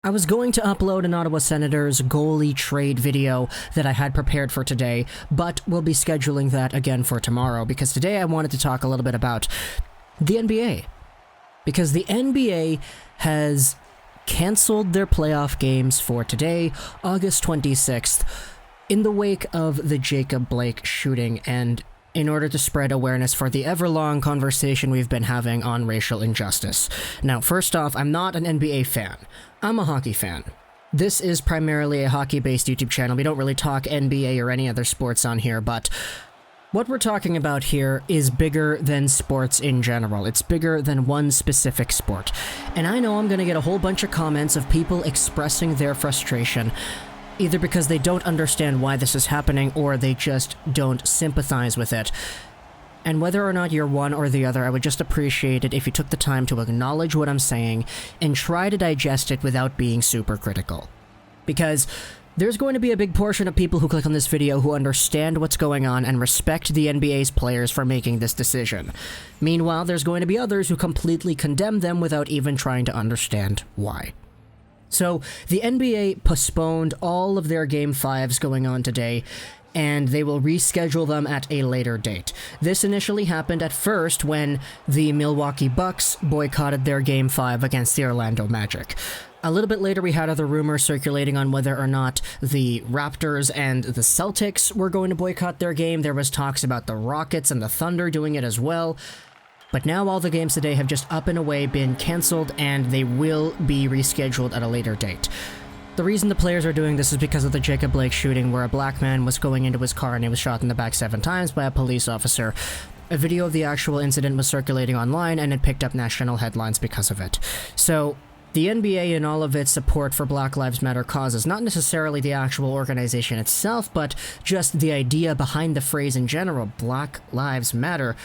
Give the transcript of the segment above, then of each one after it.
I was going to upload an Ottawa Senators goalie trade video that I had prepared for today, but we'll be scheduling that again for tomorrow because today I wanted to talk a little bit about the NBA. Because the NBA has canceled their playoff games for today, August 26th, in the wake of the Jacob Blake shooting and in order to spread awareness for the ever-long conversation we've been having on racial injustice. Now, first off, I'm not an NBA fan. I'm a hockey fan. This is primarily a hockey-based YouTube channel. We don't really talk NBA or any other sports on here, but what we're talking about here is bigger than sports in general. It's bigger than one specific sport. And I know I'm going to get a whole bunch of comments of people expressing their frustration, either because they don't understand why this is happening or they just don't sympathize with it. And whether or not you're one or the other, I would just appreciate it if you took the time to acknowledge what I'm saying and try to digest it without being super critical. Because there's going to be a big portion of people who click on this video who understand what's going on and respect the NBA's players for making this decision. Meanwhile, there's going to be others who completely condemn them without even trying to understand why. So, the NBA postponed all of their Game 5s going on today, and they will reschedule them at a later date. This initially happened at first when the Milwaukee Bucks boycotted their Game 5 against the Orlando Magic. A little bit later, we had other rumors circulating on whether or not the Raptors and the Celtics were going to boycott their game. There was talks about the Rockets and the Thunder doing it as well. But now all the games today have just up and away been cancelled, and they will be rescheduled at a later date. The reason the players are doing this is because of the Jacob Blake shooting, where a black man was going into his car and he was shot in the back 7 times by a police officer. A video of the actual incident was circulating online, and it picked up national headlines because of it. So, the NBA and all of its support for Black Lives Matter causes, not necessarily the actual organization itself, but just the idea behind the phrase in general, Black Lives Matter,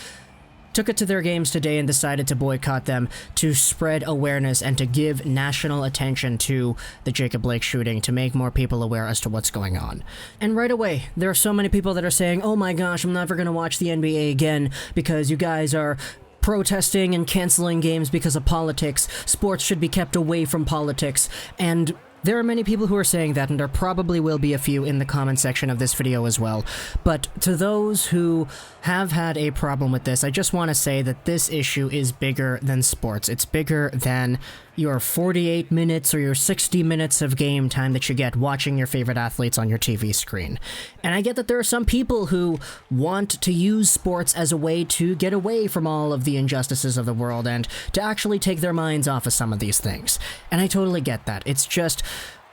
took it to their games today and decided to boycott them to spread awareness and to give national attention to the Jacob Blake shooting, to make more people aware as to what's going on. And right away, there are so many people that are saying, oh my gosh, I'm never going to watch the NBA again because you guys are protesting and canceling games because of politics. Sports should be kept away from politics. And there are many people who are saying that, and there probably will be a few in the comment section of this video as well. But to those who have had a problem with this, I just want to say that this issue is bigger than sports. It's bigger than your 48 minutes or your 60 minutes of game time that you get watching your favorite athletes on your TV screen. And I get that there are some people who want to use sports as a way to get away from all of the injustices of the world and to actually take their minds off of some of these things. And I totally get that. It's just,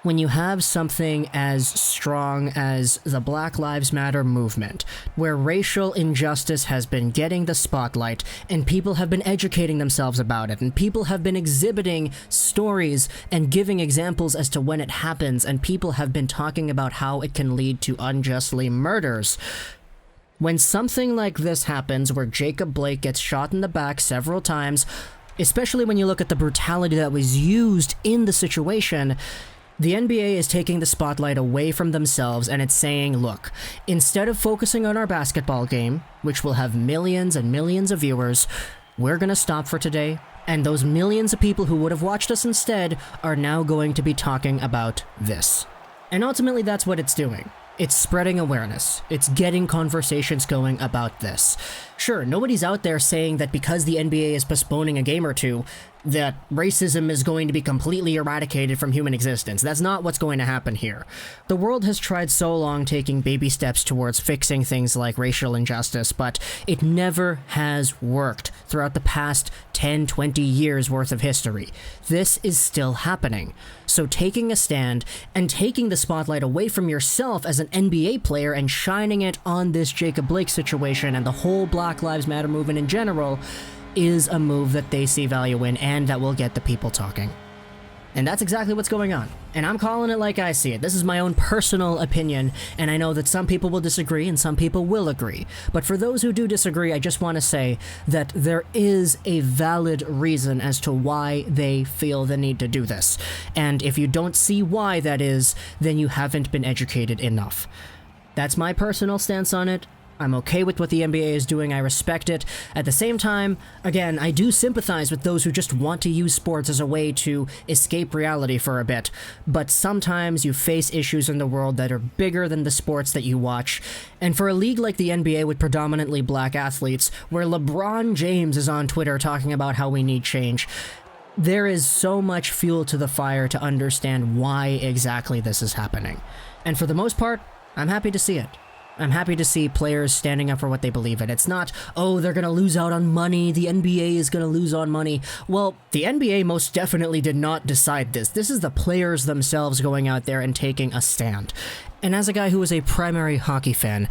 when you have something as strong as the Black Lives Matter movement, where racial injustice has been getting the spotlight, and people have been educating themselves about it, and people have been exhibiting stories and giving examples as to when it happens, and people have been talking about how it can lead to unjustly murders. When something like this happens, where Jacob Blake gets shot in the back several times, especially when you look at the brutality that was used in the situation, the NBA is taking the spotlight away from themselves, and it's saying, look, instead of focusing on our basketball game, which will have millions and millions of viewers, we're going to stop for today, and those millions of people who would have watched us instead are now going to be talking about this. And ultimately, that's what it's doing. It's spreading awareness. It's getting conversations going about this. Sure, nobody's out there saying that because the NBA is postponing a game or two, that racism is going to be completely eradicated from human existence. That's not what's going to happen here. The world has tried so long taking baby steps towards fixing things like racial injustice, but it never has worked throughout the past 10, 20 years worth of history. This is still happening. So taking a stand and taking the spotlight away from yourself as an NBA player and shining it on this Jacob Blake situation and the whole Black Lives Matter movement in general is a move that they see value in and that will get the people talking. And that's exactly what's going on. And I'm calling it like I see it. This is my own personal opinion, and I know that some people will disagree and some people will agree. But for those who do disagree, I just want to say that there is a valid reason as to why they feel the need to do this. And if you don't see why that is, then you haven't been educated enough. That's my personal stance on it. I'm okay with what the NBA is doing, I respect it. At the same time, again, I do sympathize with those who just want to use sports as a way to escape reality for a bit, but sometimes you face issues in the world that are bigger than the sports that you watch, and for a league like the NBA with predominantly black athletes, where LeBron James is on Twitter talking about how we need change, there is so much fuel to the fire to understand why exactly this is happening. And for the most part, I'm happy to see it. I'm happy to see players standing up for what they believe in. It's not, oh, they're going to lose out on money, the NBA is going to lose on money. Well, the NBA most definitely did not decide this. This is the players themselves going out there and taking a stand. And as a guy who is a primary hockey fan,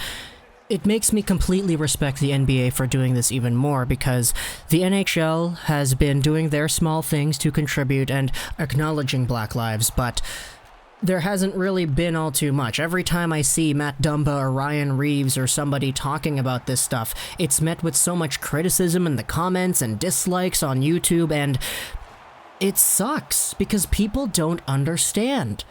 it makes me completely respect the NBA for doing this even more, because the NHL has been doing their small things to contribute and acknowledging Black lives, but there hasn't really been all too much. Every time I see Matt Dumba or Ryan Reeves or somebody talking about this stuff, it's met with so much criticism in the comments and dislikes on YouTube, and it sucks because people don't understand.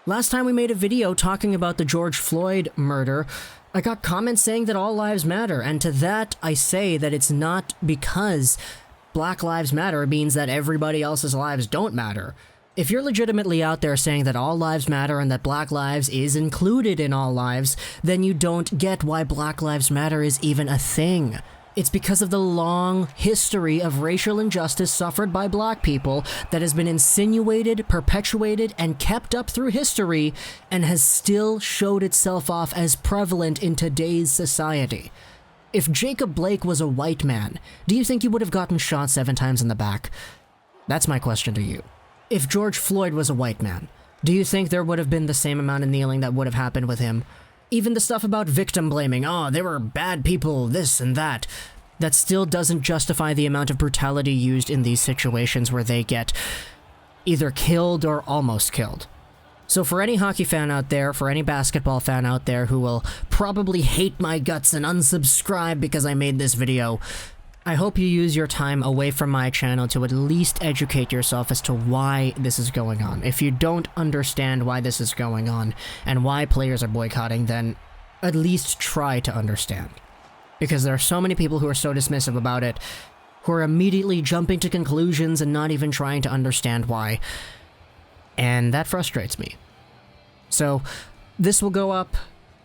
Last time we made a video talking about the George Floyd murder, I got comments saying that all lives matter, and to that I say that it's not because Black Lives Matter means that everybody else's lives don't matter. If you're legitimately out there saying that all lives matter and that Black lives is included in all lives, then you don't get why Black Lives Matter is even a thing. It's because of the long history of racial injustice suffered by Black people that has been insinuated, perpetuated, and kept up through history, and has still showed itself off as prevalent in today's society. If Jacob Blake was a white man, do you think he would have gotten shot 7 times in the back? That's my question to you. If George Floyd was a white man, do you think there would have been the same amount of kneeling that would have happened with him? Even the stuff about victim blaming, oh, they were bad people, this and that, that still doesn't justify the amount of brutality used in these situations where they get either killed or almost killed. So for any hockey fan out there, for any basketball fan out there who will probably hate my guts and unsubscribe because I made this video, I hope you use your time away from my channel to at least educate yourself as to why this is going on. If you don't understand why this is going on and why players are boycotting, then at least try to understand. Because there are so many people who are so dismissive about it, who are immediately jumping to conclusions and not even trying to understand why. And that frustrates me. So, this will go up.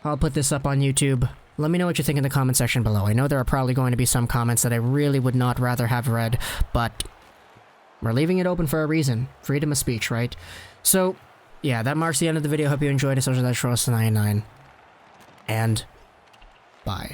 I'll put this up on YouTube. Let me know what you think in the comment section below. I know there are probably going to be some comments that I really would not rather have read, but we're leaving it open for a reason. Freedom of speech, right? So, yeah, that marks the end of the video. Hope you enjoyed it. Social That's 99. And bye.